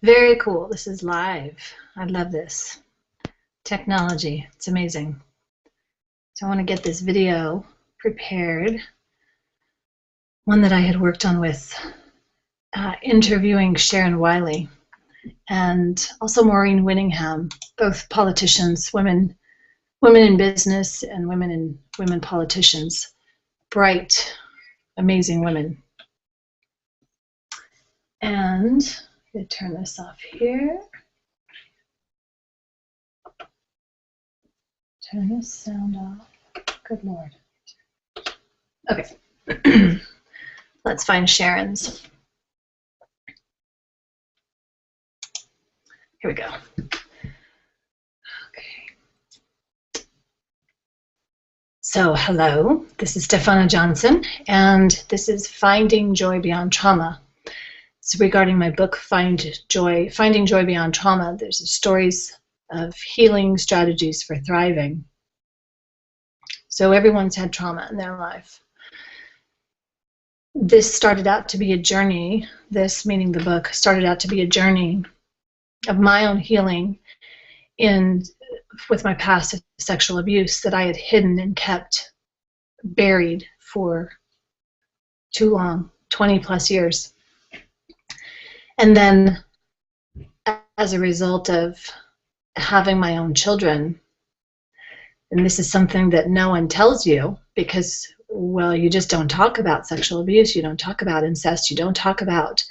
Very cool. This is live. I love this. Technology. It's amazing. So I want to get this video prepared. One that I had worked on with interviewing Sharon Wiley and also Maureen Winningham, both politicians, women in business and women politicians. Bright, amazing women. And I'm going to turn this off here. Turn this sound off. Good Lord. Okay. Let's find Sharon's. Here we go. Okay. So, hello. This is Stephana Johnson, and this is Finding Joy Beyond Trauma. It's regarding my book, Finding Joy Beyond Trauma. There's stories of healing strategies for thriving. So everyone's had trauma in their life. This started out to be a journey, this meaning the book, started out to be a journey of my own healing with my past sexual abuse that I had hidden and kept buried for too long, 20 plus years. And then as a result of having my own children, and this is something that no one tells you because, well, you just don't talk about sexual abuse, you don't talk about incest, you don't talk about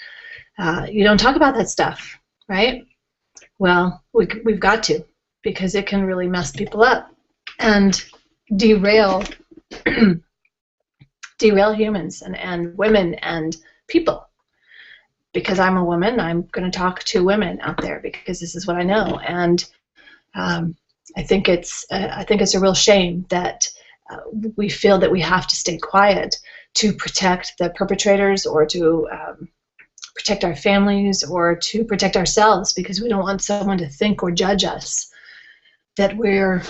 that stuff, right? Well, we've got to, because it can really mess people up and derail humans and women and people. Because I'm a woman, I'm going to talk to women out there because this is what I know, and I think it's a real shame that we feel that we have to stay quiet to protect the perpetrators or to protect our families or to protect ourselves, because we don't want someone to think or judge us that we're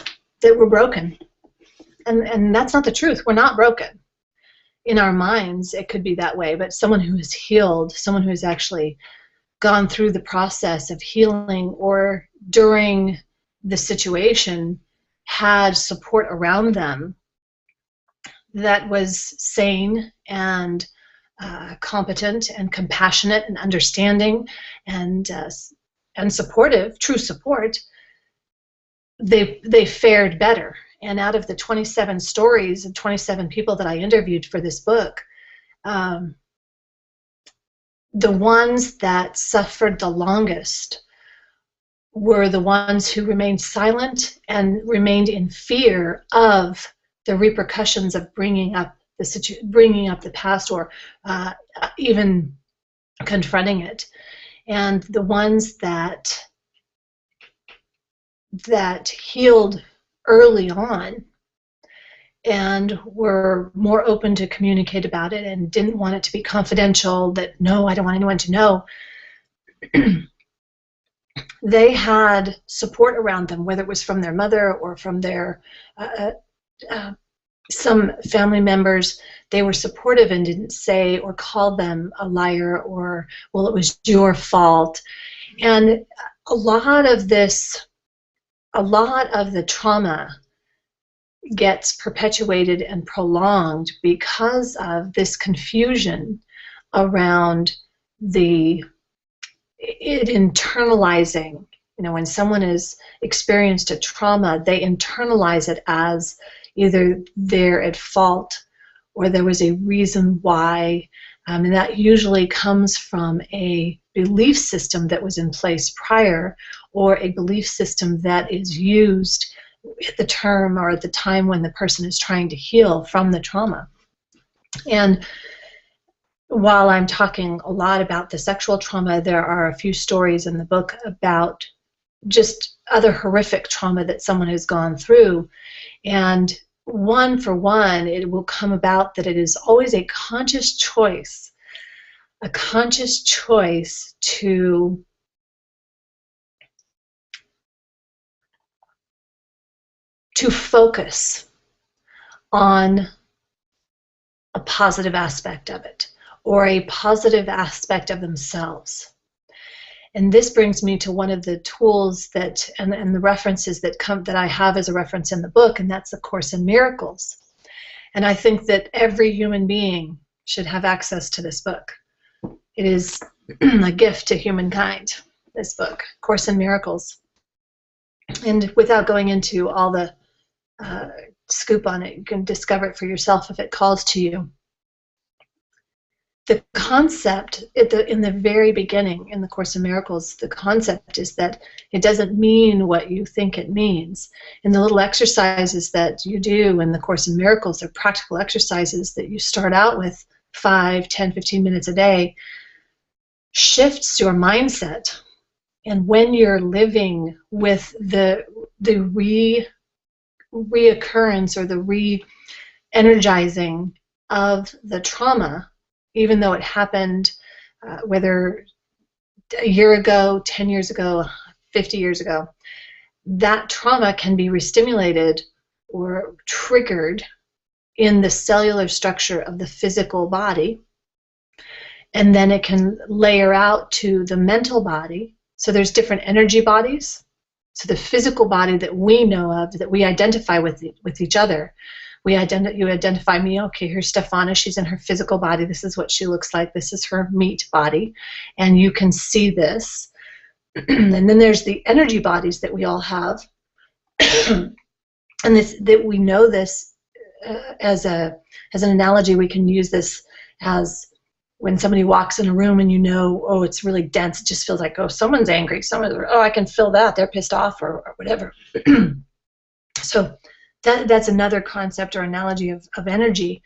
broken, and that's not the truth. We're not broken. In our minds, it could be that way, but someone who is healed, someone who has actually gone through the process of healing or during the situation had support around them that was sane and competent and compassionate and understanding and supportive, true support, they fared better. And out of the 27 stories and 27 people that I interviewed for this book, the ones that suffered the longest were the ones who remained silent and remained in fear of the repercussions of bringing up the past or even confronting it. And the ones that healed early on and were more open to communicate about it and didn't want it to be confidential, that no, I don't want anyone to know, they had support around them, whether it was from their mother or from their some family members. They were supportive and didn't say or call them a liar or, well, it was your fault. And a lot of the trauma gets perpetuated and prolonged because of this confusion around it internalizing. You know, when someone has experienced a trauma, they internalize it as either they're at fault or there was a reason why, and that usually comes from a belief system that was in place prior, or a belief system that is used at the term or at the time when the person is trying to heal from the trauma. And while I'm talking a lot about the sexual trauma, there are a few stories in the book about just other horrific trauma that someone has gone through. And one for one, it will come about that it is always a conscious choice to focus on a positive aspect of it or a positive aspect of themselves. And this brings me to one of the tools that, and the references that I have as a reference in the book, and that's the Course in Miracles. And I think that every human being should have access to this book. It is a gift to humankind, this book, Course in Miracles. And without going into all the scoop on it, you can discover it for yourself if it calls to you. The concept in the very beginning in the Course in Miracles, the concept is that it doesn't mean what you think it means. And the little exercises that you do in the Course in Miracles are practical exercises that you start out with 5, 10, 15 minutes a day, shifts your mindset. And when you're living with the reoccurrence or the re-energizing of the trauma, even though it happened whether a year ago, 10 years ago, 50 years ago, that trauma can be restimulated or triggered in the cellular structure of the physical body, and then it can layer out to the mental body. So there's different energy bodies. So the physical body that we know of, that we identify with each other. You identify me, okay, here's Stephana, she's in her physical body, this is what she looks like, this is her meat body, and you can see this. And then there's the energy bodies that we all have, and that we know this as an analogy. We can use this as when somebody walks in a room and you know, oh, it's really dense, it just feels like, oh, someone's angry, oh, I can feel that, they're pissed off, or whatever. So that's another concept or analogy of energy.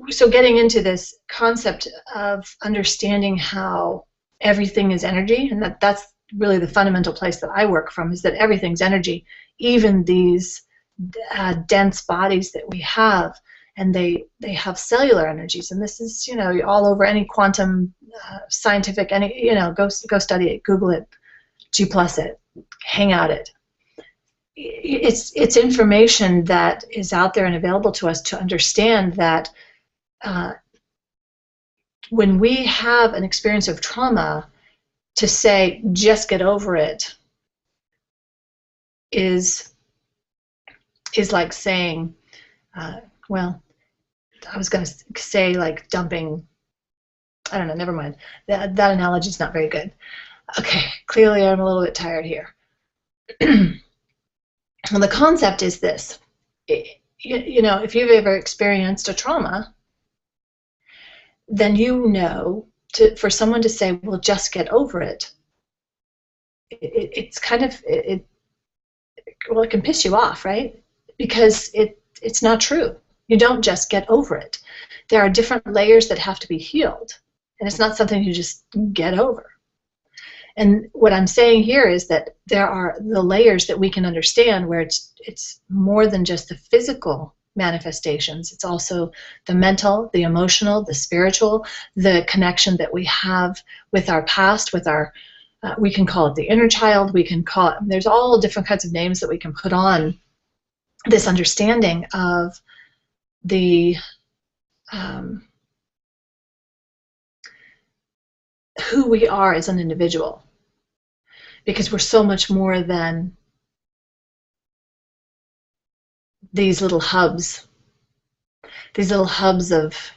So getting into this concept of understanding how everything is energy, and that's really the fundamental place that I work from, is that everything's energy, even these dense bodies that we have, and they have cellular energies. And this is, all over any quantum scientific, go study it, Google it, G+ it, Hangout it. It's information that is out there and available to us to understand that when we have an experience of trauma, to say just get over it is like saying, well, I was going to say like dumping, I don't know, never mind. That analogy is not very good. Okay, clearly I'm a little bit tired here. Well, the concept is this. If you've ever experienced a trauma, then for someone to say, well, just get over it, it's kind of, it can piss you off, right? Because it's not true. You don't just get over it. There are different layers that have to be healed, and it's not something you just get over. And what I'm saying here is that there are the layers that we can understand where it's more than just the physical manifestations. It's also the mental, the emotional, the spiritual, the connection that we have with our past, with our, we can call it the inner child, we can call it, there's all different kinds of names that we can put on this understanding of the who we are as an individual, because we're so much more than these little hubs of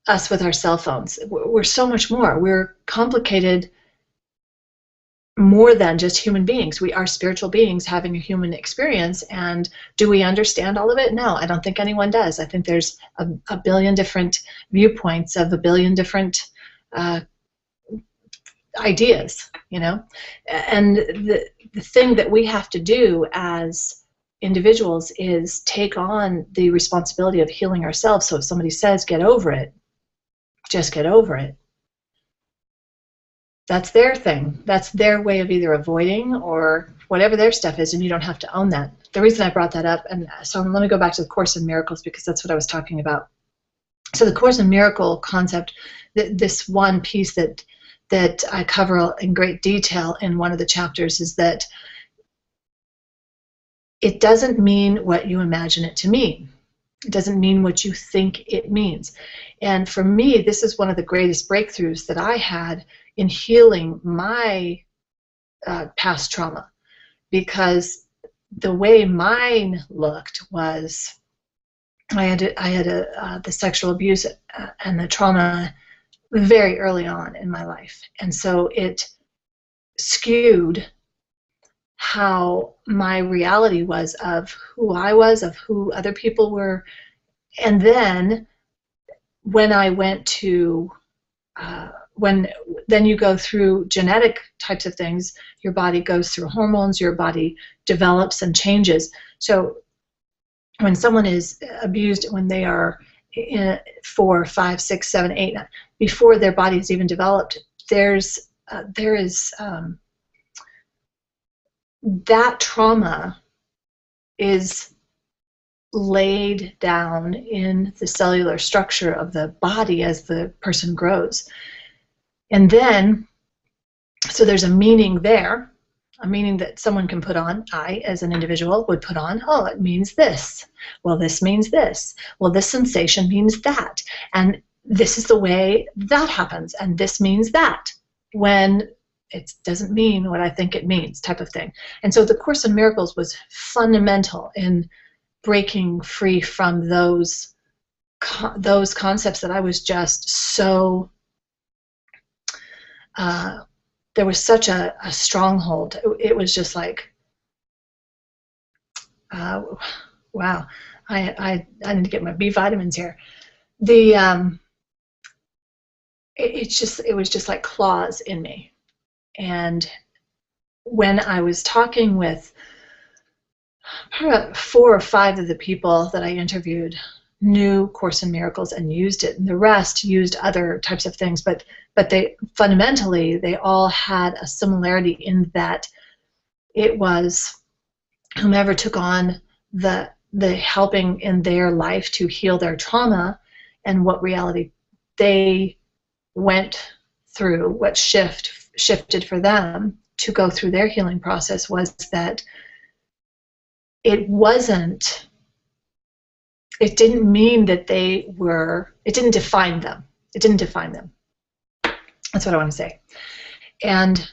us with our cell phones. We're so much more. We're complicated, more than just human beings. We are spiritual beings having a human experience, and do we understand all of it? No, I don't think anyone does. I think there's a billion different viewpoints of a billion different ideas, and the thing that we have to do as individuals is take on the responsibility of healing ourselves. So if somebody says get over it, just get over it, that's their thing. That's their way of either avoiding or whatever their stuff is, and you don't have to own that. The reason I brought that up, and so let me go back to the Course in Miracles, because that's what I was talking about. So the Course in Miracle concept, this one piece that I cover in great detail in one of the chapters, is that it doesn't mean what you imagine it to mean. It doesn't mean what you think it means. And for me, this is one of the greatest breakthroughs that I had in healing my past trauma, because the way mine looked was I had the sexual abuse and the trauma very early on in my life, and so it skewed how my reality was of who I was, of who other people were. And then when I went to then you go through genetic types of things, your body goes through hormones, your body develops and changes. So when someone is abused when they are 4, 5, 6, 7, 8, before their body is even developed, there is that trauma is laid down in the cellular structure of the body as the person grows. And then, so there's a meaning there, a meaning that someone can put on, I as an individual would put on, oh, it means this. Well, this means this. Well, this sensation means that. And this is the way that happens. And this means that. When it doesn't mean what I think it means, type of thing. And so the Course in Miracles was fundamental in breaking free from those concepts that I was just so, there was such a stronghold. It was just like, wow, I need to get my B vitamins here. It was just like claws in me. And when I was talking with probably 4 or 5 of the people that I interviewed knew Course in Miracles and used it, and the rest used other types of things, but they fundamentally, they all had a similarity in that it was whomever took on the helping in their life to heal their trauma and what reality they went through, what shifted for them to go through their healing process, was that it didn't mean that they were, it didn't define them. It didn't define them. That's what I want to say. And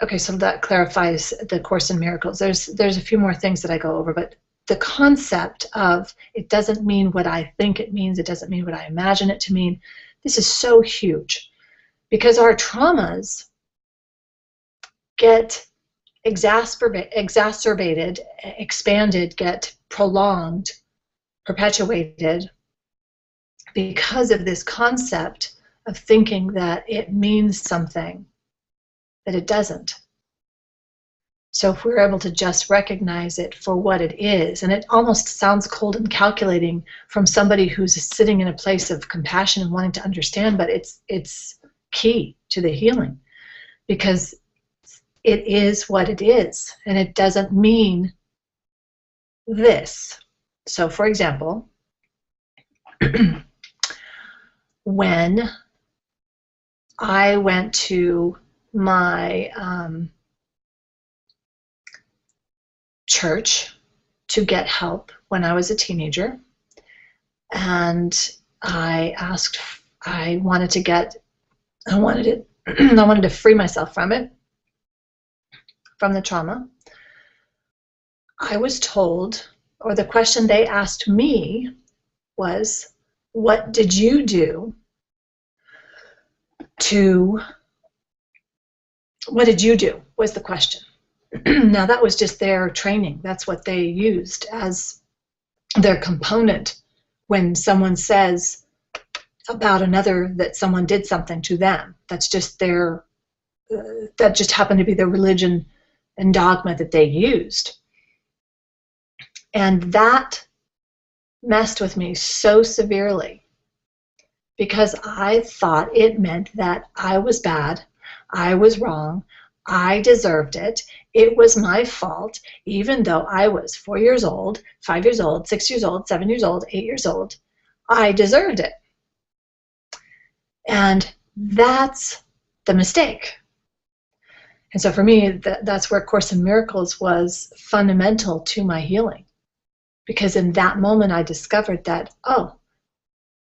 okay, so that clarifies the Course in Miracles. There's a few more things that I go over, but the concept of it doesn't mean what I think it means, it doesn't mean what I imagine it to mean, this is so huge, because our traumas get exacerbated, expanded, get prolonged, perpetuated because of this concept of thinking that it means something that it doesn't. So if we're able to just recognize it for what it is, and it almost sounds cold and calculating from somebody who's sitting in a place of compassion and wanting to understand, but it's key to the healing, because it is what it is, and it doesn't mean this. So for example, when I went to my church to get help when I was a teenager, and I wanted to free myself from it, from the trauma. I was told, or the question they asked me was, what did you do was the question. Now that was just their training. That's what they used as their component when someone says about another that someone did something to them. That's just their, that just happened to be the religion and dogma that they used. And that messed with me so severely, because I thought it meant that I was bad, I was wrong, I deserved it, it was my fault, even though I was 4 years old, 5 years old, 6 years old, 7 years old, 8 years old. I deserved it. And that's the mistake. And so for me, that's where Course in Miracles was fundamental to my healing. Because in that moment I discovered that, oh,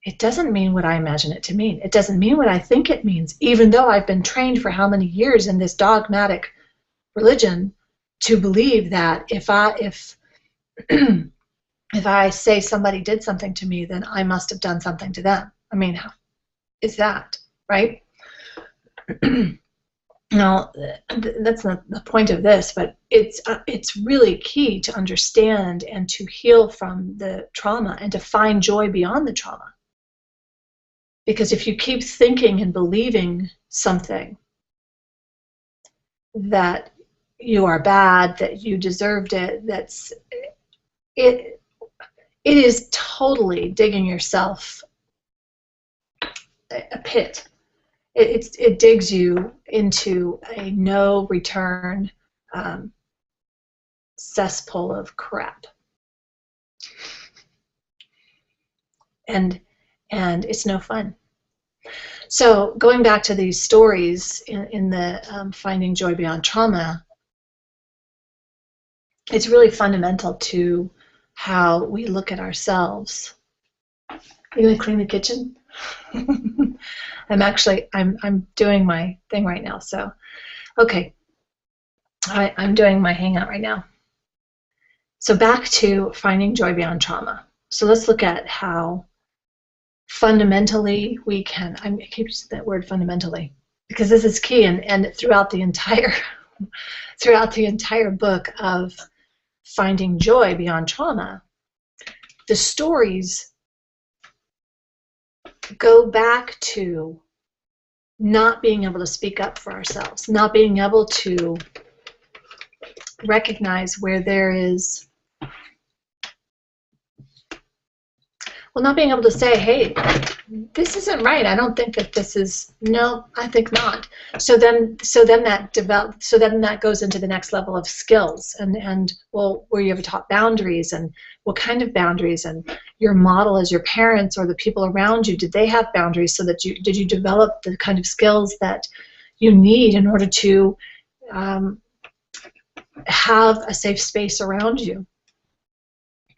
it doesn't mean what I imagine it to mean. It doesn't mean what I think it means, even though I've been trained for how many years in this dogmatic religion to believe that if if I say somebody did something to me, then I must have done something to them. I mean, how is that, right? Now, that's not the point of this, but it's really key to understand and to heal from the trauma and to find joy beyond the trauma. Because if you keep thinking and believing something, that you are bad, that you deserved it, it is totally digging yourself a pit. It digs you into a no return cesspool of crap, and it's no fun. So going back to these stories in the Finding Joy Beyond Trauma, it's really fundamental to how we look at ourselves. Are you gonna clean the kitchen? I'm doing my thing right now, so okay. I'm doing my hangout right now. So back to Finding Joy Beyond Trauma. So let's look at how fundamentally we can, I keep using that word fundamentally, because this is key, and throughout the entire book of Finding Joy Beyond Trauma, the stories go back to not being able to speak up for ourselves, not being able to recognize where there is, well, not being able to say, hey, this isn't right. I don't think that this is, no, I think not. So then that goes into the next level of skills, and well, where you have taught boundaries, and what kind of boundaries, and your model as your parents or the people around you, did they have boundaries, so that did you develop the kind of skills that you need in order to have a safe space around you.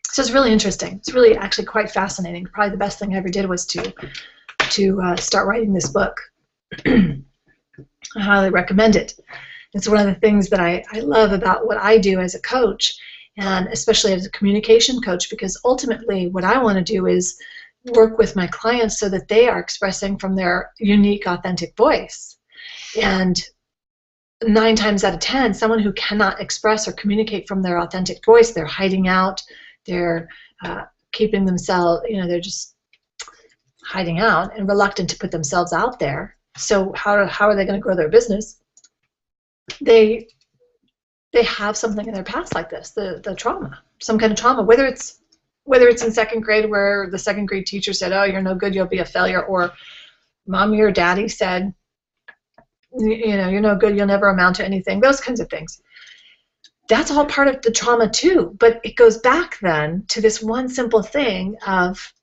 So it's really interesting. It's really actually quite fascinating. Probably the best thing I ever did was to start writing this book. I highly recommend it. It's one of the things that I love about what I do as a coach, and especially as a communication coach, because ultimately what I want to do is work with my clients so that they are expressing from their unique, authentic voice. And 9 times out of 10, someone who cannot express or communicate from their authentic voice, they're hiding out, they're keeping themselves, they're just hiding out and reluctant to put themselves out there. So how are they going to grow their business? They have something in their past like this, the trauma, some kind of trauma, whether it's in second grade where the second grade teacher said, oh, you're no good, you'll be a failure, or mommy or daddy said, you're no good, you'll never amount to anything, those kinds of things. That's all part of the trauma too, but it goes back then to this one simple thing of,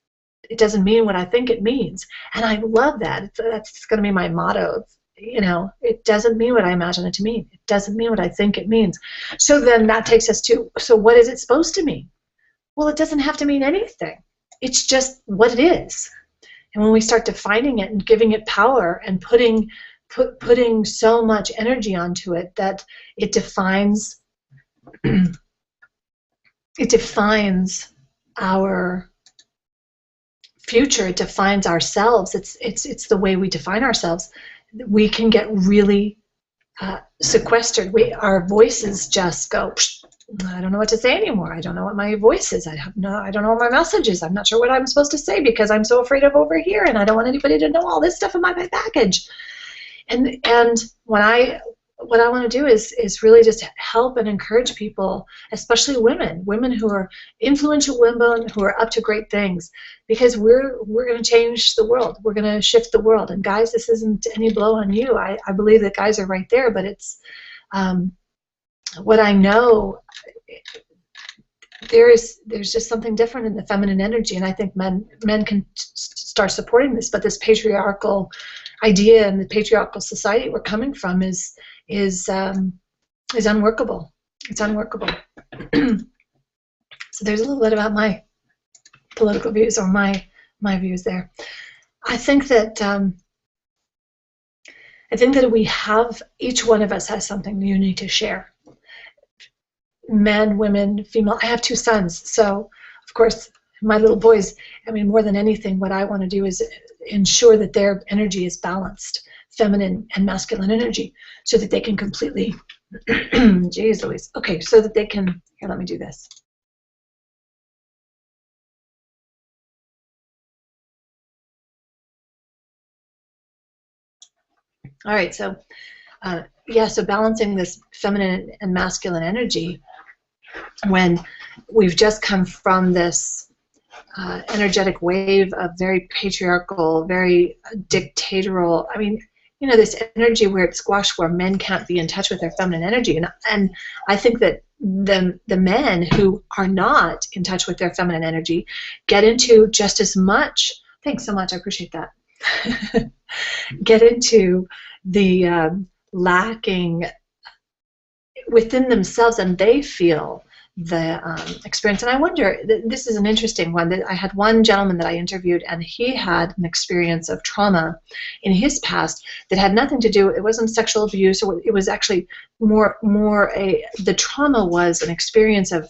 it doesn't mean what I think it means. And I love that. That's going to be my motto. It doesn't mean what I imagine it to mean. It doesn't mean what I think it means. So then that takes us to, so what is it supposed to mean? Well, it doesn't have to mean anything. It's just what it is. And when we start defining it and giving it power and putting so much energy onto it that it defines our future, it defines ourselves, it's the way we define ourselves, we can get really sequestered. Our voices just go, I don't know what to say anymore. I don't know what my voice is. I don't know what my message is. I'm not sure what I'm supposed to say because I'm so afraid of over here, and I don't want anybody to know all this stuff in my baggage. And what I want to do is really just help and encourage people, especially women who are influential women who are up to great things, because we're going to change the world. We're going to shift the world. And guys, this isn't any blow on you. I believe that guys are right there, but it's what I know. There's just something different in the feminine energy, and I think men can start supporting this. But this patriarchal idea and the patriarchal society we're coming from is unworkable. It's unworkable. So there's a little bit about my political views or my my views there. I think that we have, each one of us has something unique to share. Men, women, female. I have 2 sons, so of course my little boys, I mean, more than anything, what I want to do is ensure that their energy is balanced, feminine and masculine energy, so that they can completely, geez Louise, okay, so that they can, here, let me do this. All right, so yeah, so balancing this feminine and masculine energy when we've just come from this energetic wave of very patriarchal, very dictatorial, I mean, you know, this energy where it's squashed, where men can't be in touch with their feminine energy. And I think that the men who are not in touch with their feminine energy get into just as much, thanks so much, I appreciate that, get into the lacking within themselves, and they feel the experience. And I wonder, this is an interesting one, that I had one gentleman that I interviewed, and he had an experience of trauma in his past that had nothing to do, it wasn't sexual abuse, or it was actually the trauma was an experience of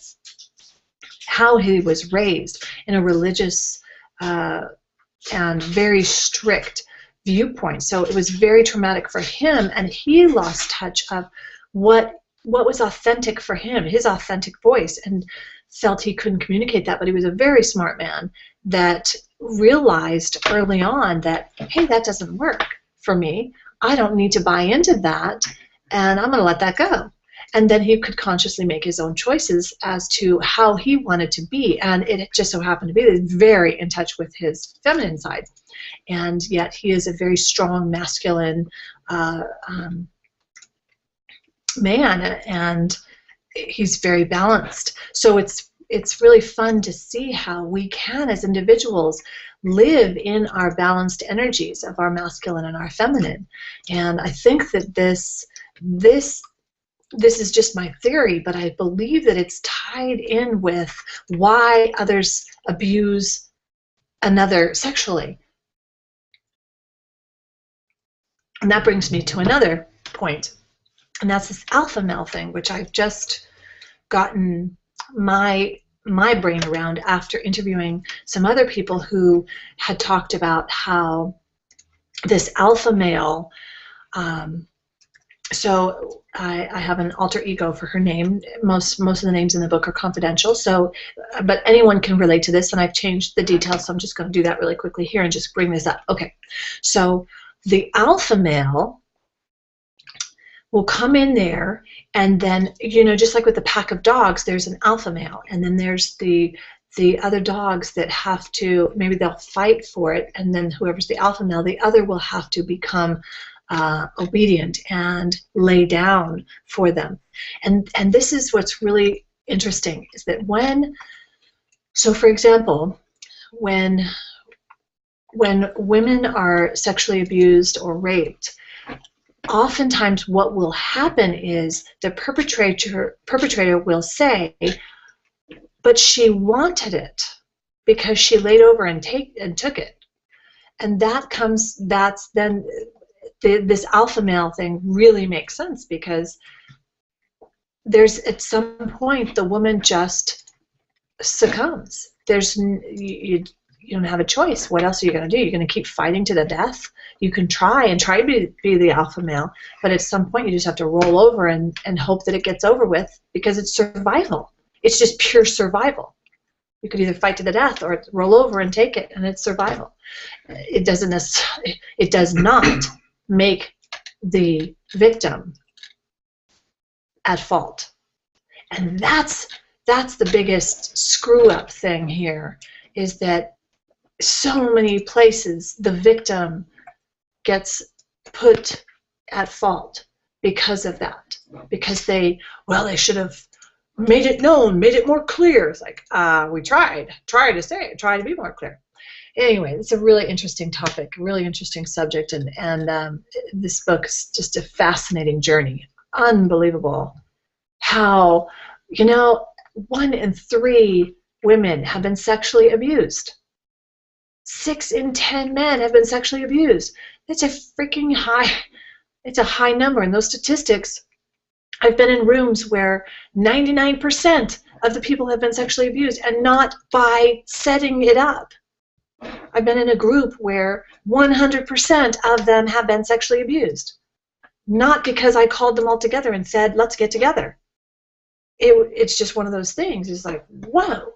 how he was raised in a religious and very strict viewpoint. So it was very traumatic for him, and he lost touch of what was authentic for him, his authentic voice, and felt he couldn't communicate that. But he was a very smart man that realized early on that, hey, that doesn't work for me. I don't need to buy into that, and I'm going to let that go. And then he could consciously make his own choices as to how he wanted to be. And it just so happened to be that he's very in touch with his feminine side. And yet he is a very strong, masculine man, and he's very balanced. So it's really fun to see how we can, as individuals, live in our balanced energies of our masculine and our feminine. And I think that this is just my theory, but I believe that it's tied in with why others abuse another sexually. And that brings me to another point, and that's this alpha male thing, which I've just gotten my brain around after interviewing some other people who had talked about how this alpha male, so I have an alter ego for her name. Most of the names in the book are confidential, so but anyone can relate to this, and I've changed the details, so I'm just going to do that really quickly here and just bring this up. Okay, so the alpha male will come in there, and then, you know, just like with the pack of dogs, there's an alpha male, and then there's the other dogs that have to, maybe they'll fight for it, and then whoever's the alpha male, the other will have to become obedient and lay down for them. And this is what's really interesting, is that so for example, when women are sexually abused or raped, oftentimes what will happen is the perpetrator will say, but she wanted it because she laid over and took it. And that's then this alpha male thing really makes sense, because there's, at some point, the woman just succumbs. You don't have a choice. What else are you going to do? You're going to keep fighting to the death? You can try to be the alpha male, but at some point you just have to roll over and hope that it gets over with, because it's survival. It's just pure survival. You could either fight to the death or roll over and take it, and it's survival. It does not make the victim at fault. And that's the biggest screw-up thing here, is that so many places the victim gets put at fault because of that, because they should have made it known, made it more clear. It's like, we tried to be more clear. Anyway, it's a really interesting topic, a really interesting subject, and this book is just a fascinating journey. Unbelievable how, 1 in 3 women have been sexually abused. 6 in 10 men have been sexually abused. It's a freaking high, it's a high number. And those statistics, I've been in rooms where 99% of the people have been sexually abused, and not by setting it up. I've been in a group where 100% of them have been sexually abused. Not because I called them all together and said, let's get together. It's just one of those things. It's like, whoa,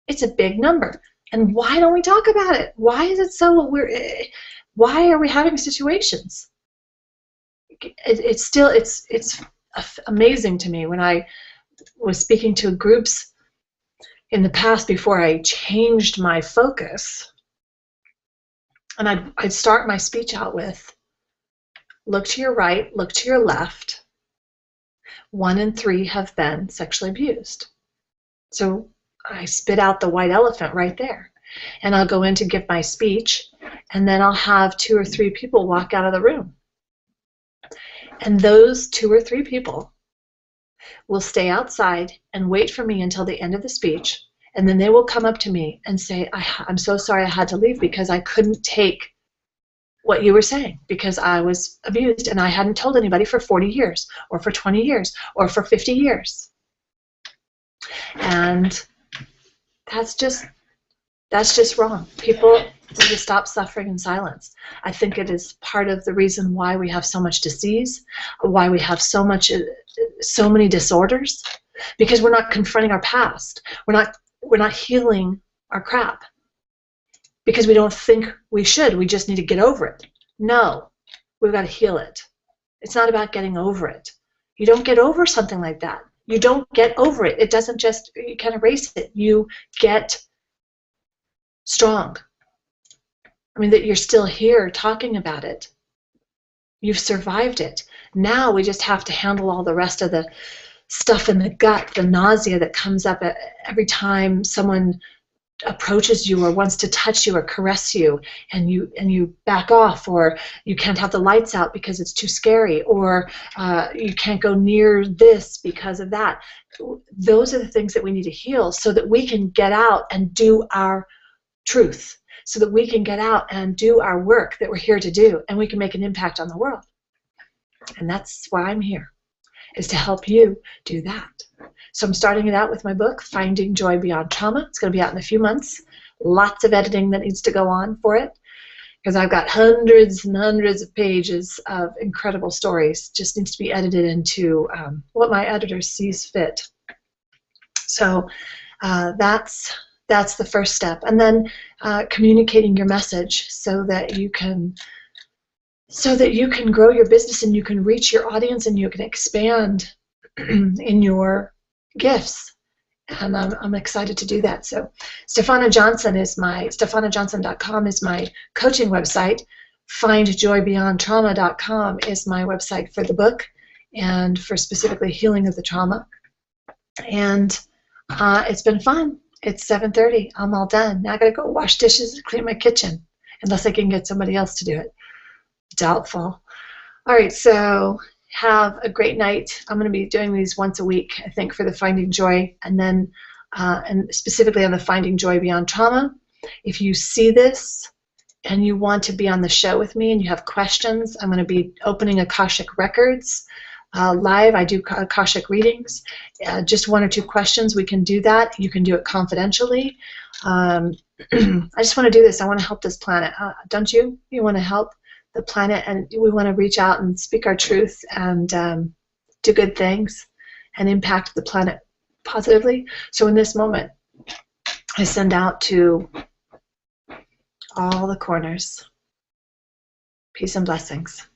it's a big number. And why don't we talk about it? Why is it so weird? Why are we having situations? It's amazing to me when I was speaking to groups in the past before I changed my focus. And I'd start my speech out with, look to your right, look to your left. 1 in 3 have been sexually abused. So I spit out the white elephant right there. And I'll go in to give my speech, and then I'll have 2 or 3 people walk out of the room. And those 2 or 3 people will stay outside and wait for me until the end of the speech, and then they will come up to me and say, I'm so sorry I had to leave because I couldn't take what you were saying because I was abused and I hadn't told anybody for 40 years or for 20 years or for 50 years. And that's just wrong. People need to stop suffering in silence. I think it is part of the reason why we have so much disease, why we have so many disorders, because we're not confronting our past. We're not healing our crap because we don't think we should. We just need to get over it. No, we've got to heal it. It's not about getting over it. You don't get over something like that. You don't get over it. It doesn't just, you can't erase it. You get strong. I mean, that you're still here talking about it. You've survived it. Now we just have to handle all the rest of the stuff in the gut, the nausea that comes up every time someone approaches you or wants to touch you or caress you, and you back off, or you can't have the lights out because it's too scary, or you can't go near this because of that. Those are the things that we need to heal so that we can get out and do our truth, so that we can get out and do our work that we're here to do, and we can make an impact on the world. And that's why I'm here, is to help you do that. So I'm starting it out with my book, Finding Joy Beyond Trauma. It's going to be out in a few months. Lots of editing that needs to go on for it, because I've got hundreds and hundreds of pages of incredible stories. Just needs to be edited into what my editor sees fit. So that's the first step. And then communicating your message so that you can grow your business and you can reach your audience and you can expand in your gifts. And I'm excited to do that. So Stephana Johnson is StephanaJohnson.com is my coaching website. FindJoyBeyondTrauma.com is my website for the book and for specifically healing of the trauma. And it's been fun. It's 7:30. I'm all done. Now I gotta go wash dishes and clean my kitchen, unless I can get somebody else to do it. Doubtful. All right, so have a great night. I'm going to be doing these once a week, I think, for the Finding Joy, and then and specifically on the Finding Joy Beyond Trauma. If you see this and you want to be on the show with me and you have questions, I'm going to be opening Akashic Records live. I do Akashic readings. Just 1 or 2 questions, we can do that. You can do it confidentially. I just want to do this. I want to help this planet. Don't you? You want to help the planet, and we want to reach out and speak our truth and do good things and impact the planet positively. So in this moment, I send out to all the corners peace and blessings.